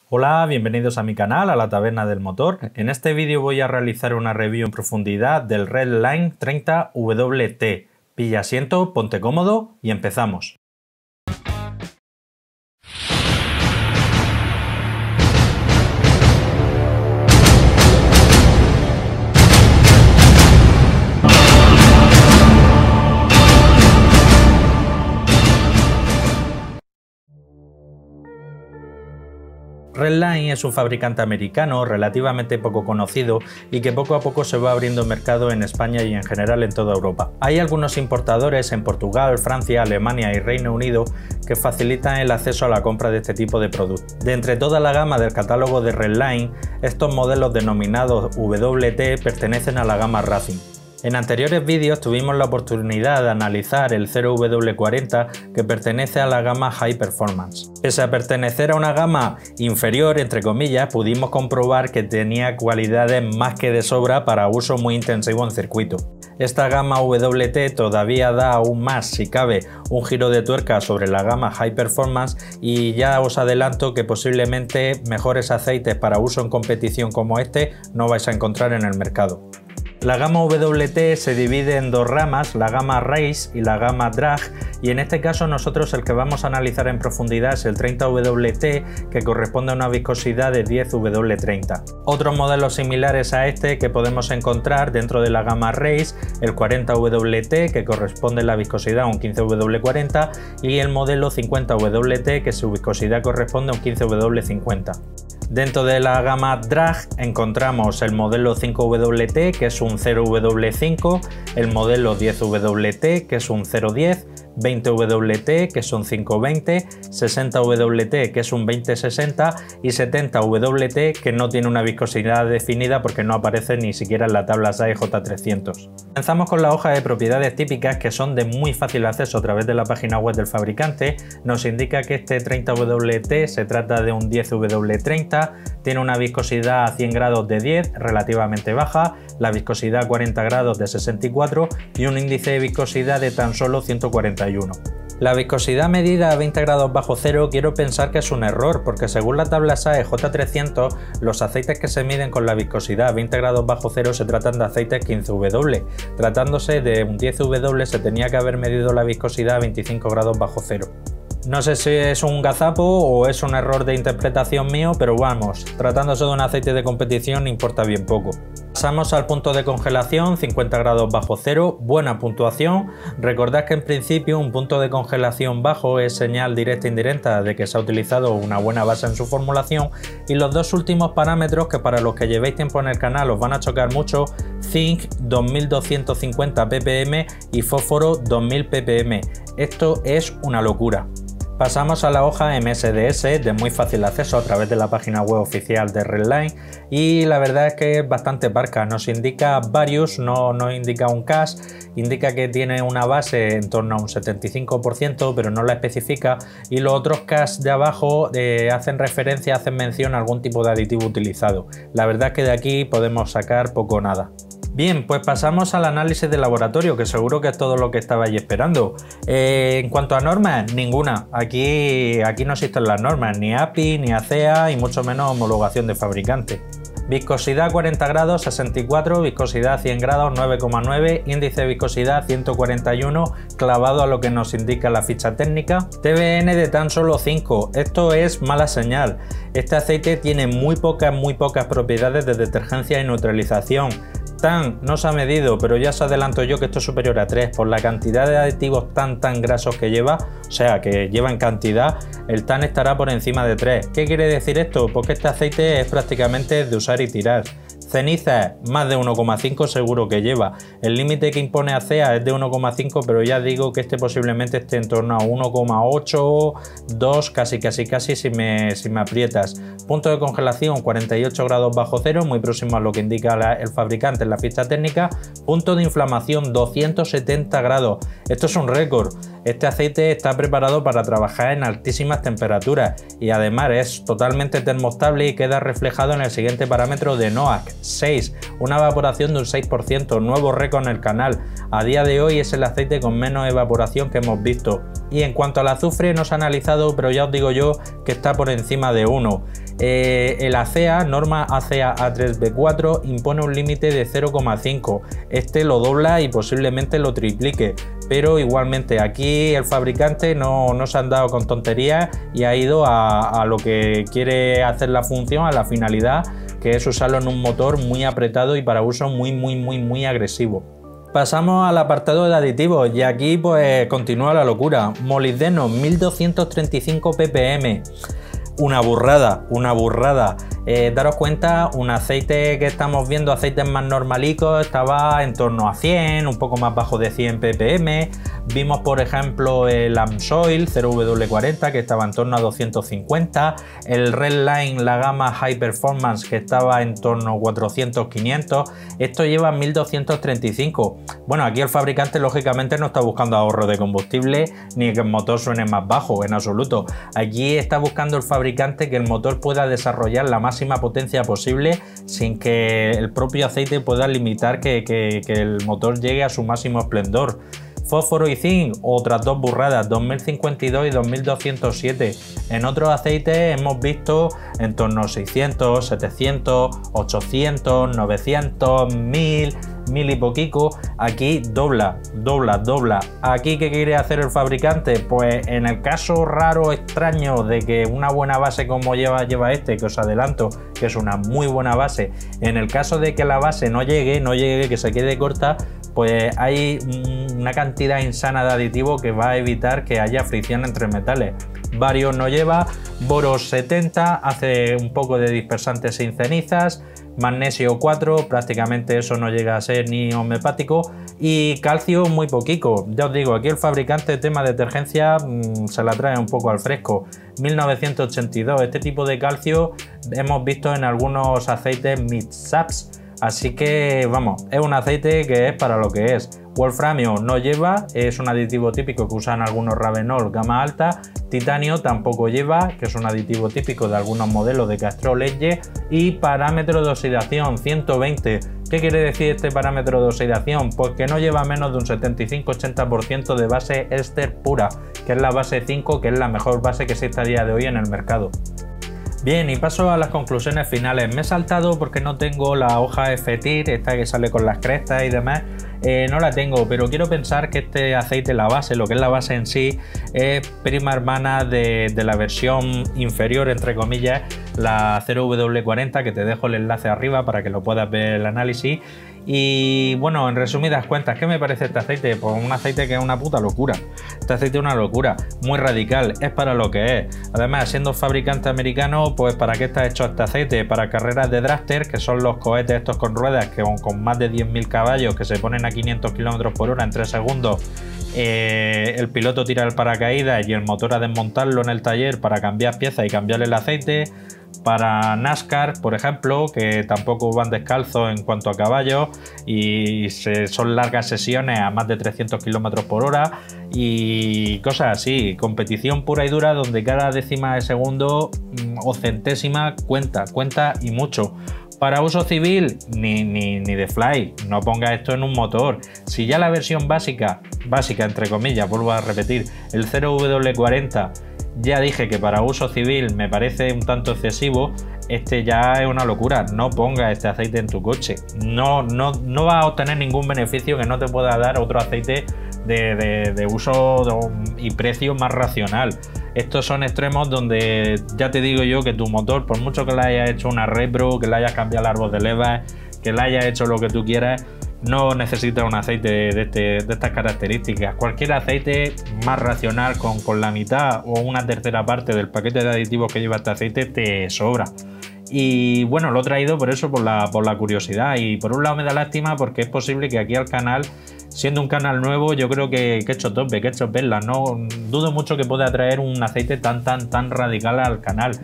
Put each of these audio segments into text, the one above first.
Hola, bienvenidos a mi canal, a la Taberna del Motor. En este vídeo voy a realizar una review en profundidad del Redline 30WT. Pilla asiento, ponte cómodo y empezamos. Redline es un fabricante americano relativamente poco conocido y que poco a poco se va abriendo mercado en España y en general en toda Europa. Hay algunos importadores en Portugal, Francia, Alemania y Reino Unido que facilitan el acceso a la compra de este tipo de productos. De entre toda la gama del catálogo de Redline, estos modelos denominados WT pertenecen a la gama Racing. En anteriores vídeos tuvimos la oportunidad de analizar el 0W40 que pertenece a la gama High Performance. Pese a pertenecer a una gama inferior, entre comillas, pudimos comprobar que tenía cualidades más que de sobra para uso muy intensivo en circuito. Esta gama WT todavía da aún más, si cabe, un giro de tuerca sobre la gama High Performance y ya os adelanto que posiblemente mejores aceites para uso en competición como este no vais a encontrar en el mercado. La gama WT se divide en dos ramas, la gama Race y la gama Drag, y en este caso nosotros el que vamos a analizar en profundidad es el 30WT, que corresponde a una viscosidad de 10W30. Otros modelos similares a este que podemos encontrar dentro de la gama Race, el 40WT, que corresponde a la viscosidad a un 15W40, y el modelo 50WT, que su viscosidad corresponde a un 15W50. Dentro de la gama Drag encontramos el modelo 5WT, que es un 0W5, el modelo 10WT, que es un 010, 20WT, que es un 520, 60WT, que es un 2060 y 70WT, que no tiene una viscosidad definida porque no aparece ni siquiera en la tabla SAE J300. Comenzamos con la hoja de propiedades típicas, que son de muy fácil acceso a través de la página web del fabricante. Nos indica que este 30WT se trata de un 10W30, tiene una viscosidad a 100 grados de 10, relativamente baja, la viscosidad a 40 grados de 64 y un índice de viscosidad de tan solo 141. La viscosidad medida a 20 grados bajo cero quiero pensar que es un error, porque según la tabla SAE J300, los aceites que se miden con la viscosidad a 20 grados bajo cero se tratan de aceites 15W. Tratándose de un 10W se tenía que haber medido la viscosidad a 25 grados bajo cero. No sé si es un gazapo o es un error de interpretación mío, pero vamos, tratándose de un aceite de competición importa bien poco. Pasamos al punto de congelación, 50 grados bajo cero, buena puntuación. Recordad que en principio un punto de congelación bajo es señal directa e indirecta de que se ha utilizado una buena base en su formulación, y los dos últimos parámetros que para los que llevéis tiempo en el canal os van a chocar mucho, zinc 2250 ppm y fósforo 2000 ppm. Esto es una locura. Pasamos a la hoja MSDS de muy fácil acceso a través de la página web oficial de Redline, y la verdad es que es bastante parca. Nos indica varios, no indica un CAS, indica que tiene una base en torno a un 75%, pero no la especifica, y los otros CAS de abajo hacen referencia, hacen mención a algún tipo de aditivo utilizado. La verdad es que de aquí podemos sacar poco o nada. Bien, pues pasamos al análisis de laboratorio, que seguro que es todo lo que estabais esperando. En cuanto a normas, ninguna. Aquí no existen las normas, ni API, ni ACEA y mucho menos homologación de fabricante. Viscosidad 40 grados 64, viscosidad 100 grados 9,9, índice de viscosidad 141, clavado a lo que nos indica la ficha técnica. TBN de tan solo 5, esto es mala señal. Este aceite tiene muy pocas propiedades de detergencia y neutralización. TAN no se ha medido, pero ya os adelanto yo que esto es superior a 3 por la cantidad de aditivos tan grasos que lleva, o sea que lleva en cantidad, el TAN estará por encima de 3. ¿Qué quiere decir esto? Pues que este aceite es prácticamente de usar y tirar. Cenizas, más de 1,5 seguro que lleva. El límite que impone ACEA es de 1,5, pero ya digo que este posiblemente esté en torno a 1,8, 2, casi si me aprietas. Punto de congelación 48 grados bajo cero, muy próximo a lo que indica el fabricante en la ficha técnica. Punto de inflamación 270 grados. Esto es un récord. Este aceite está preparado para trabajar en altísimas temperaturas y además es totalmente termostable y queda reflejado en el siguiente parámetro de NOAC, 6, una evaporación de un 6%, nuevo récord en el canal. A día de hoy es el aceite con menos evaporación que hemos visto. Y en cuanto al azufre no se ha analizado, pero ya os digo yo que está por encima de 1. El ACEA, norma ACEA A3B4, impone un límite de 0,5. Este lo dobla y posiblemente lo triplique, pero igualmente aquí el fabricante no se han dado con tonterías y ha ido a lo que quiere hacer la función, a la finalidad, que es usarlo en un motor muy apretado y para uso muy agresivo. Pasamos al apartado de aditivos y aquí pues continúa la locura. Molibdeno 1235 ppm. Una burrada. Daros cuenta, un aceite que estamos viendo, aceites más normalicos, estaba en torno a 100, un poco más bajo de 100 ppm. Vimos por ejemplo el Amsoil 0W40 que estaba en torno a 250, el Redline, la gama High Performance, que estaba en torno a 400-500. Esto lleva 1235. Bueno, aquí el fabricante lógicamente no está buscando ahorro de combustible ni que el motor suene más bajo, en absoluto. Aquí está buscando el fabricante que el motor pueda desarrollar la máxima potencia posible sin que el propio aceite pueda limitar que el motor llegue a su máximo esplendor. Fósforo y zinc, otras dos burradas, 2052 y 2207. En otros aceites hemos visto en torno a 600, 700, 800, 900, 1000 y poquito. Aquí dobla. Aquí, ¿qué quiere hacer el fabricante? Pues en el caso raro, extraño de que una buena base como lleva este, que os adelanto que es una muy buena base, en el caso de que la base no llegue, que se quede corta, pues hay una cantidad insana de aditivo que va a evitar que haya fricción entre metales. Bario no lleva, boro 70, hace un poco de dispersante sin cenizas, magnesio 4, prácticamente eso no llega a ser ni homeopático, y calcio muy poquito. Ya os digo, aquí el fabricante, tema de detergencia, se la trae un poco al fresco. 1982, este tipo de calcio hemos visto en algunos aceites mid-saps. Así que vamos, es un aceite que es para lo que es. Wolframio no lleva, es un aditivo típico que usan algunos Ravenol gama alta. Titanio tampoco lleva, que es un aditivo típico de algunos modelos de Castrol Edge. Y parámetro de oxidación 120. ¿Qué quiere decir este parámetro de oxidación? Pues que no lleva menos de un 75-80% de base éster pura, que es la base 5, que es la mejor base que existe a día de hoy en el mercado. Bien, y paso a las conclusiones finales. Me he saltado porque no tengo la hoja FTIR, esta que sale con las crestas y demás, no la tengo, pero quiero pensar que este aceite, la base, lo que es la base en sí, es prima hermana de la versión inferior, entre comillas, la 0W40, que te dejo el enlace arriba para que lo puedas ver el análisis. Y bueno, en resumidas cuentas, ¿qué me parece este aceite? Pues un aceite que es una puta locura. Este aceite es una locura, muy radical, es para lo que es. Además, siendo fabricante americano, pues ¿para qué está hecho este aceite? Para carreras de dragster, que son los cohetes estos con ruedas que con más de 10.000 caballos que se ponen a 500 km/h en 3 segundos. El piloto tira el paracaídas y el motor a desmontarlo en el taller para cambiar piezas y cambiarle el aceite. Para NASCAR, por ejemplo, que tampoco van descalzos en cuanto a caballos y son largas sesiones a más de 300 km/h y cosas así. Competición pura y dura donde cada décima de segundo o centésima cuenta y mucho. Para uso civil, ni de fly, no ponga esto en un motor. Si ya la versión básica entre comillas, vuelvo a repetir, el 0W40, ya dije que para uso civil me parece un tanto excesivo, este ya es una locura. No ponga este aceite en tu coche. No vas a obtener ningún beneficio que no te pueda dar otro aceite de uso y precio más racional. Estos son extremos donde ya te digo yo que tu motor, por mucho que le hayas hecho una repro, que le hayas cambiado el árbol de levas, que le hayas hecho lo que tú quieras, no necesitas un aceite de estas características. Cualquier aceite más racional con la mitad o una tercera parte del paquete de aditivos que lleva este aceite te sobra. Y bueno, lo he traído por eso, por la curiosidad. Y por un lado me da lástima porque es posible que aquí al canal, siendo un canal nuevo, yo creo que he hecho tope, que he hecho perlas. No dudo mucho que pueda traer un aceite tan radical al canal.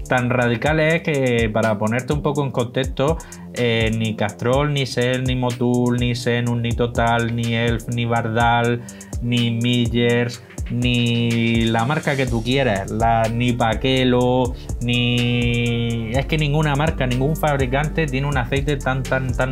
Tan radical es que, para ponerte un poco en contexto, ni Castrol, ni Shell, ni Motul, ni Senus, ni Total, ni Elf, ni Bardal, ni Millers, ni la marca que tú quieras, ni Paquelo, ni Es que ninguna marca, ningún fabricante tiene un aceite tan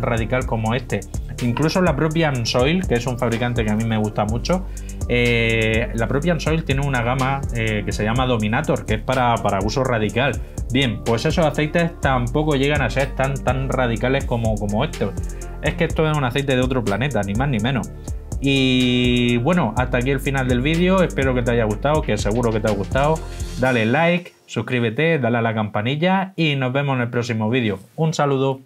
radical como este. Incluso la propia Amsoil, que es un fabricante que a mí me gusta mucho, la propia Amsoil tiene una gama que se llama Dominator, que es para uso radical. Bien, pues esos aceites tampoco llegan a ser tan radicales como estos. Es que esto es un aceite de otro planeta, ni más ni menos. Y bueno, hasta aquí el final del vídeo. Espero que te haya gustado, que seguro que te ha gustado. Dale like, suscríbete, dale a la campanilla y nos vemos en el próximo vídeo. Un saludo.